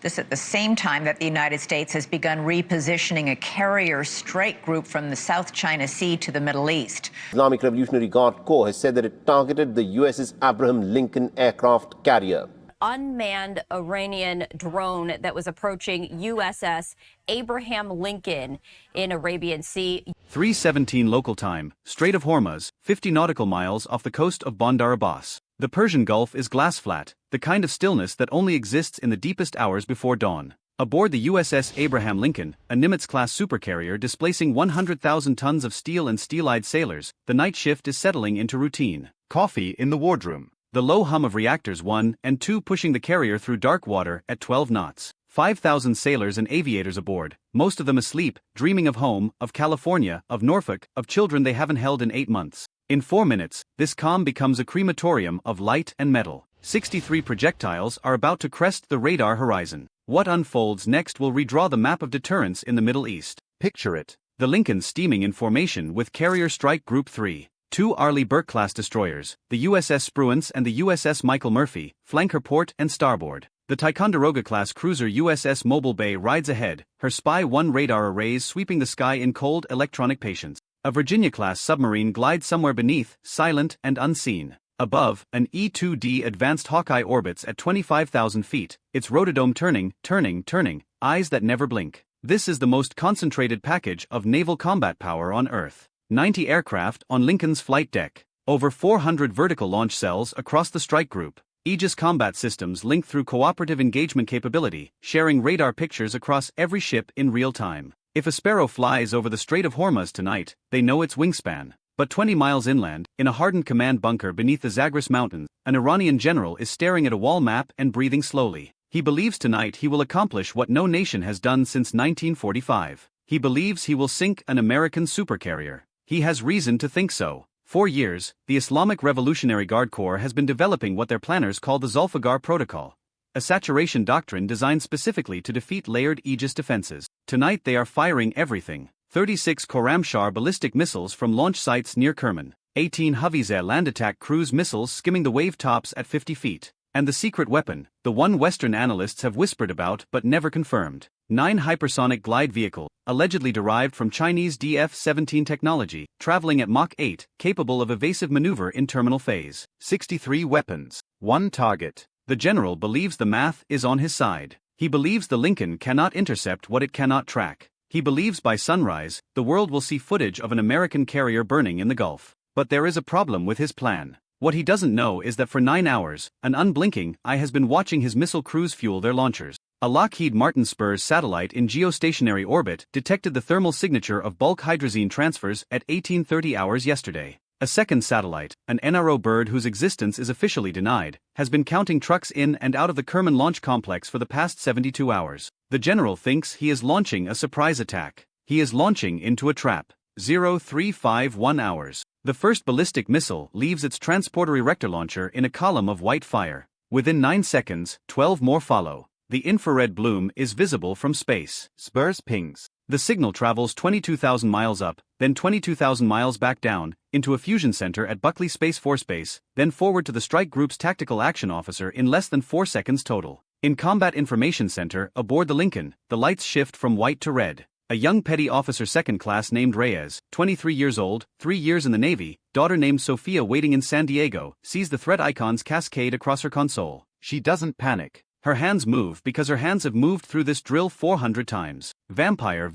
This at the same time that the United States has begun repositioning a carrier strike group from the South China Sea to the Middle East. Islamic Revolutionary Guard Corps has said that it targeted the USS Abraham Lincoln aircraft carrier. Unmanned Iranian drone that was approaching USS Abraham Lincoln in Arabian Sea. 3:17 local time, Strait of Hormuz, 50 nautical miles off the coast of Bandar Abbas. The Persian Gulf is glass flat, the kind of stillness that only exists in the deepest hours before dawn. Aboard the USS Abraham Lincoln, a Nimitz-class supercarrier displacing 100,000 tons of steel and steel-eyed sailors, the night shift is settling into routine. Coffee in the wardroom. The low hum of reactors 1 and 2 pushing the carrier through dark water at 12 knots. 5,000 sailors and aviators aboard, most of them asleep, dreaming of home, of California, of Norfolk, of children they haven't held in 8 months. In 4 minutes, this calm becomes a crematorium of light and metal. 63 projectiles are about to crest the radar horizon. What unfolds next will redraw the map of deterrence in the Middle East. Picture it. The Lincoln steaming in formation with Carrier Strike Group 3. 2 Arleigh Burke-class destroyers, the USS Spruance and the USS Michael Murphy, flank her port and starboard. The Ticonderoga-class cruiser USS Mobile Bay rides ahead, her Spy 1 radar arrays sweeping the sky in cold electronic patience. A Virginia-class submarine glides somewhere beneath, silent and unseen. Above, an E-2D advanced Hawkeye orbits at 25,000 feet, its rotodome turning, eyes that never blink. This is the most concentrated package of naval combat power on Earth. 90 aircraft on Lincoln's flight deck. Over 400 vertical launch cells across the strike group. Aegis combat systems link through cooperative engagement capability, sharing radar pictures across every ship in real time. If a Sparrow flies over the Strait of Hormuz tonight, they know its wingspan. But 20 miles inland, in a hardened command bunker beneath the Zagros Mountains, an Iranian general is staring at a wall map and breathing slowly. He believes tonight he will accomplish what no nation has done since 1945. He believes he will sink an American supercarrier. He has reason to think so. For years, the Islamic Revolutionary Guard Corps has been developing what their planners call the Zolfaghar Protocol, a saturation doctrine designed specifically to defeat layered Aegis defenses. Tonight they are firing everything. 36 Khorramshahr ballistic missiles from launch sites near Kerman, 18 Hawkeyes land attack cruise missiles skimming the wave tops at 50 feet, and the secret weapon, the one Western analysts have whispered about but never confirmed. 9 hypersonic glide vehicle, allegedly derived from Chinese DF-17 technology, traveling at Mach 8, capable of evasive maneuver in terminal phase. 63 weapons, 1 target. The general believes the math is on his side. He believes the Lincoln cannot intercept what it cannot track. He believes by sunrise, the world will see footage of an American carrier burning in the Gulf. But there is a problem with his plan. What he doesn't know is that for 9 hours, an unblinking eye has been watching his missile crews fuel their launchers. A Lockheed Martin Spurs satellite in geostationary orbit detected the thermal signature of bulk hydrazine transfers at 1830 hours yesterday. A second satellite, an NRO bird whose existence is officially denied, has been counting trucks in and out of the Kerman launch complex for the past 72 hours. The general thinks he is launching a surprise attack. He is launching into a trap. 0351 hours. The first ballistic missile leaves its transporter erector launcher in a column of white fire. Within 9 seconds, 12 more follow. The infrared bloom is visible from space. Spurs pings. The signal travels 22,000 miles up, then 22,000 miles back down, into a fusion center at Buckley Space Force Base, then forward to the strike group's tactical action officer in less than 4 seconds total. In Combat Information Center, aboard the Lincoln, the lights shift from white to red. A young petty officer second class named Reyes, 23 years old, 3 years in the Navy, daughter named Sophia waiting in San Diego, sees the threat icons cascade across her console. She doesn't panic. Her hands move because her hands have moved through this drill 400 times. Vampire,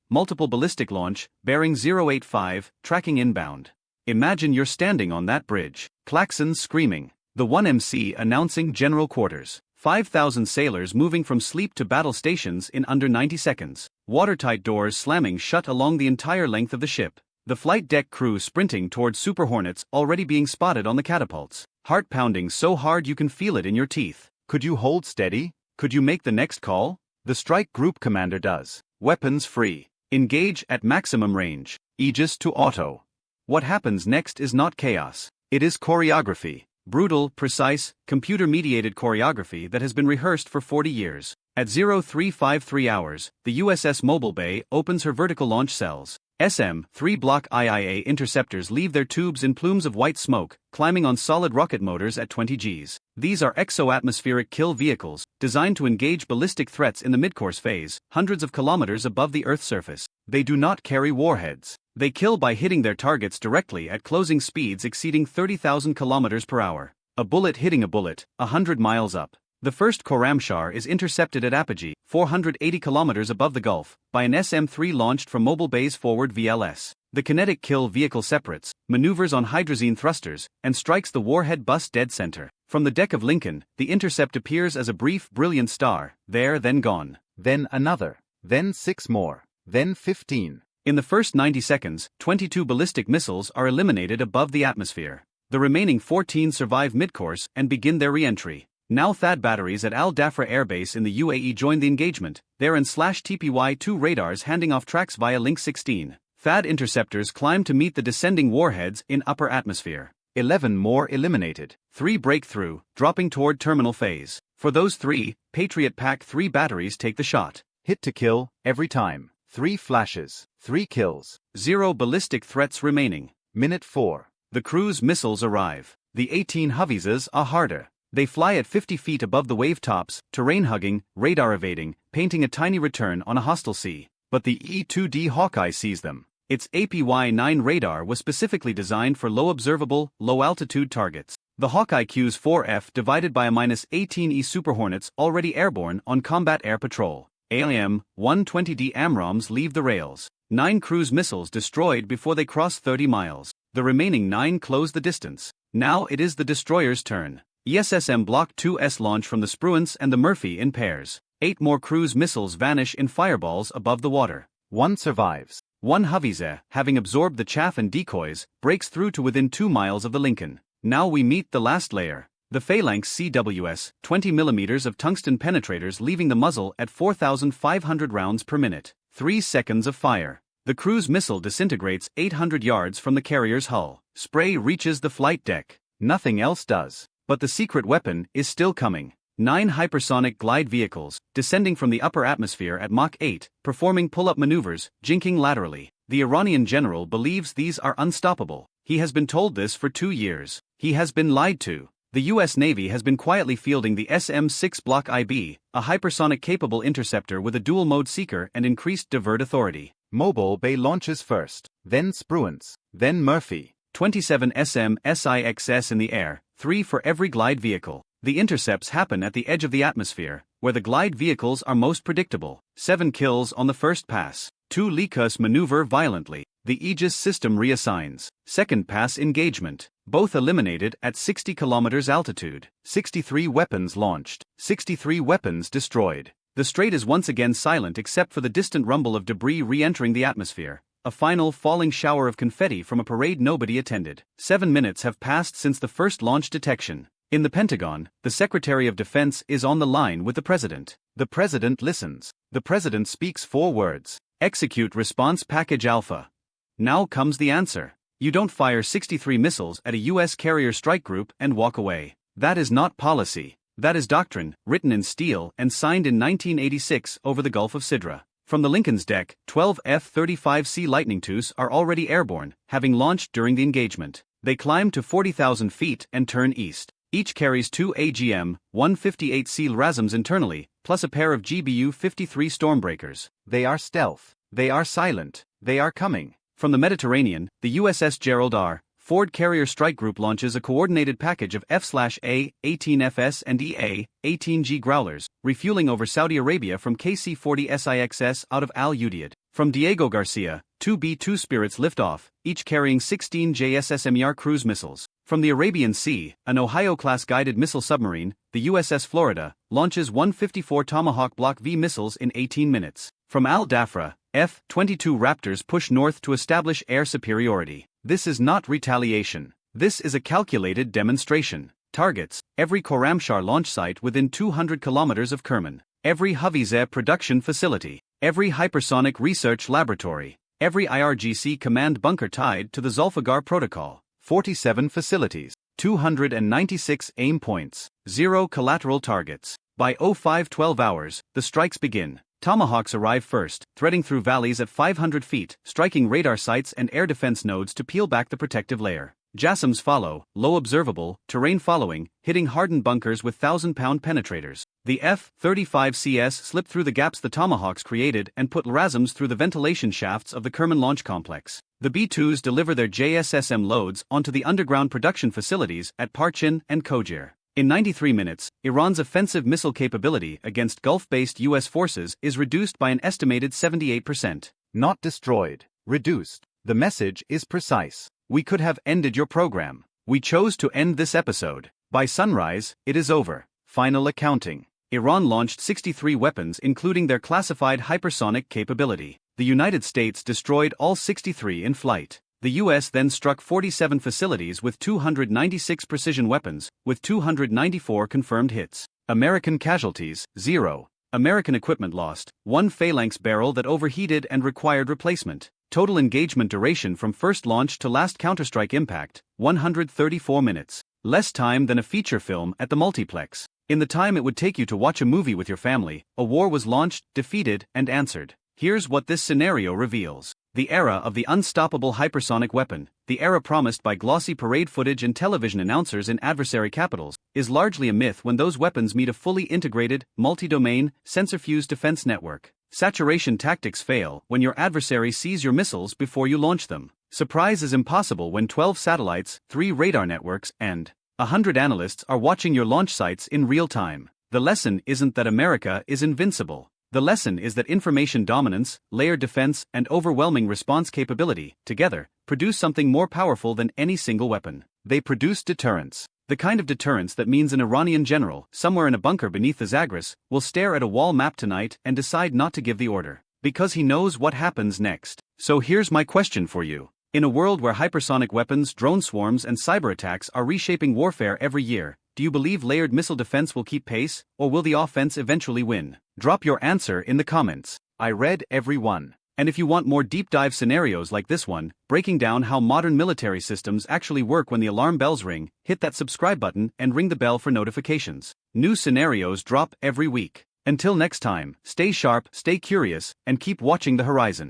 multiple ballistic launch, bearing 085, tracking inbound. Imagine you're standing on that bridge. Klaxons screaming. The 1MC announcing general quarters. 5,000 sailors moving from sleep to battle stations in under 90 seconds. Watertight doors slamming shut along the entire length of the ship. The flight deck crew sprinting towards Super Hornets already being spotted on the catapults. Heart pounding so hard you can feel it in your teeth. Could you hold steady? Could you make the next call? The strike group commander does. Weapons free. Engage at maximum range. Aegis to auto. What happens next is not chaos. It is choreography. Brutal, precise, computer-mediated choreography that has been rehearsed for 40 years. At 0353 hours, the USS Mobile Bay opens her vertical launch cells. SM-3 Block IIA interceptors leave their tubes in plumes of white smoke, climbing on solid rocket motors at 20 Gs. These are exo-atmospheric kill vehicles, designed to engage ballistic threats in the midcourse phase, hundreds of kilometers above the Earth's surface. They do not carry warheads. They kill by hitting their targets directly at closing speeds exceeding 30,000 kilometers per hour. A bullet hitting a bullet, 100 miles up. The first Khorramshahr is intercepted at apogee, 480 kilometers above the Gulf, by an SM-3 launched from Mobile Bay's forward VLS. The kinetic kill vehicle separates, maneuvers on hydrazine thrusters, and strikes the warhead bus dead center. From the deck of Lincoln, the intercept appears as a brief, brilliant star, there then gone. Then another, then 6 more, then 15. In the first 90 seconds, 22 ballistic missiles are eliminated above the atmosphere. The remaining 14 survive midcourse and begin their re-entry. Now THAAD batteries at Al Dhafra Air Base in the UAE join the engagement, there and /TPY-2 radars handing off tracks via Link 16. THAAD interceptors climb to meet the descending warheads in upper atmosphere. 11 more eliminated. 3 break through, dropping toward terminal phase. For those 3, Patriot PAC-3 batteries take the shot. Hit to kill, every time. 3 flashes, 3 kills. 0 ballistic threats remaining. Minute 4. The cruise missiles arrive. The 18 Hawkeyes are harder. They fly at 50 feet above the wave tops, terrain-hugging, radar-evading, painting a tiny return on a hostile sea. But the E-2D Hawkeye sees them. Its APY-9 radar was specifically designed for low-observable, low-altitude targets. The Hawkeye Q's 4F divided by a -18E Super Hornets already airborne on combat air patrol. AIM-120D AMRAAMs leave the rails. 9 cruise missiles destroyed before they cross 30 miles. The remaining 9 close the distance. Now it is the destroyer's turn. ESSM Block 2S launch from the Spruance and the Murphy in pairs. 8 more cruise missiles vanish in fireballs above the water. 1 survives. 1 Hawkeye, having absorbed the chaff and decoys, breaks through to within 2 miles of the Lincoln. Now we meet the last layer. The Phalanx CIWS, 20 millimeters of tungsten penetrators leaving the muzzle at 4,500 rounds per minute. 3 seconds of fire. The cruise missile disintegrates 800 yards from the carrier's hull. Spray reaches the flight deck. Nothing else does. But the secret weapon is still coming. 9 hypersonic glide vehicles, descending from the upper atmosphere at Mach 8, performing pull-up maneuvers, jinking laterally. The Iranian general believes these are unstoppable. He has been told this for 2 years. He has been lied to. The U.S. Navy has been quietly fielding the SM-6 Block IB, a hypersonic-capable interceptor with a dual-mode seeker and increased divert authority. Mobile Bay launches first, then Spruance, then Murphy. 27 SM-SIXS in the air, 3 for every glide vehicle. The intercepts happen at the edge of the atmosphere, where the glide vehicles are most predictable. 7 kills on the first pass. 2 Lycos maneuver violently. The Aegis system reassigns. Second pass engagement. Both eliminated at 60 kilometers altitude. 63 weapons launched. 63 weapons destroyed. The strait is once again silent except for the distant rumble of debris re-entering the atmosphere. A final falling shower of confetti from a parade nobody attended. 7 minutes have passed since the first launch detection. In the Pentagon, the Secretary of Defense is on the line with the President. The President listens. The President speaks 4 words. Execute Response Package Alpha. Now comes the answer. You don't fire 63 missiles at a U.S. carrier strike group and walk away. That is not policy. That is doctrine, written in steel and signed in 1986 over the Gulf of Sidra. From the Lincoln's deck, 12 F-35C Lightning IIs are already airborne, having launched during the engagement. They climb to 40,000 feet and turn east. Each carries 2 AGM-158C LRASMs internally, plus a pair of GBU-53 Stormbreakers. They are stealth. They are silent. They are coming. From the Mediterranean, the USS Gerald R. Ford Carrier Strike Group launches a coordinated package of F/A-18FS and EA-18G Growlers, refueling over Saudi Arabia from KC-40 SIXS out of Al Udeid. From Diego Garcia, 2 B-2 Spirits lift off, each carrying 16 JSSMER cruise missiles. From the Arabian Sea, an Ohio-class guided missile submarine, the USS Florida, launches 154 Tomahawk Block V missiles in 18 minutes. From Al Dhafra, F-22 Raptors push north to establish air superiority. This is not retaliation. This is a calculated demonstration. Targets: every Khorramshahr launch site within 200 kilometers of Kerman, every Hawkeyes production facility, every hypersonic research laboratory, every IRGC command bunker tied to the Zolfaghar Protocol. 47 facilities, 296 aim points, 0 collateral targets. By 05:12 hours, the strikes begin. Tomahawks arrive first, threading through valleys at 500 feet, striking radar sites and air defense nodes to peel back the protective layer. JASSMs follow, low observable, terrain following, hitting hardened bunkers with 1,000-pound penetrators. The F-35CS slipped through the gaps the Tomahawks created and put LRASMs through the ventilation shafts of the Kerman Launch Complex. The B-2s deliver their JSSM loads onto the underground production facilities at Parchin and Kojir. In 93 minutes, Iran's offensive missile capability against Gulf-based U.S. forces is reduced by an estimated 78%. Not destroyed, reduced. The message is precise. We could have ended your program. We chose to end this episode. By sunrise, it is over. Final accounting. Iran launched 63 weapons including their classified hypersonic capability. The United States destroyed all 63 in flight. The U.S. then struck 47 facilities with 296 precision weapons, with 294 confirmed hits. American casualties, 0. American equipment lost, 1 Phalanx barrel that overheated and required replacement. Total engagement duration from first launch to last counterstrike impact, 134 minutes. Less time than a feature film at the multiplex. In the time it would take you to watch a movie with your family, a war was launched, defeated, and answered. Here's what this scenario reveals. The era of the unstoppable hypersonic weapon, the era promised by glossy parade footage and television announcers in adversary capitals, is largely a myth when those weapons meet a fully integrated, multi-domain, sensor-fused defense network. Saturation tactics fail when your adversary sees your missiles before you launch them. Surprise is impossible when 12 satellites, 3 radar networks, and 100 analysts are watching your launch sites in real time. The lesson isn't that America is invincible. The lesson is that information dominance, layered defense, and overwhelming response capability, together, produce something more powerful than any single weapon. They produce deterrence. The kind of deterrence that means an Iranian general, somewhere in a bunker beneath the Zagros, will stare at a wall map tonight and decide not to give the order. Because he knows what happens next. So here's my question for you. In a world where hypersonic weapons, drone swarms, and cyber attacks are reshaping warfare every year, do you believe layered missile defense will keep pace, or will the offense eventually win? Drop your answer in the comments. I read every one. And if you want more deep dive scenarios like this one, breaking down how modern military systems actually work when the alarm bells ring, hit that subscribe button and ring the bell for notifications. New scenarios drop every week. Until next time, stay sharp, stay curious, and keep watching the horizon.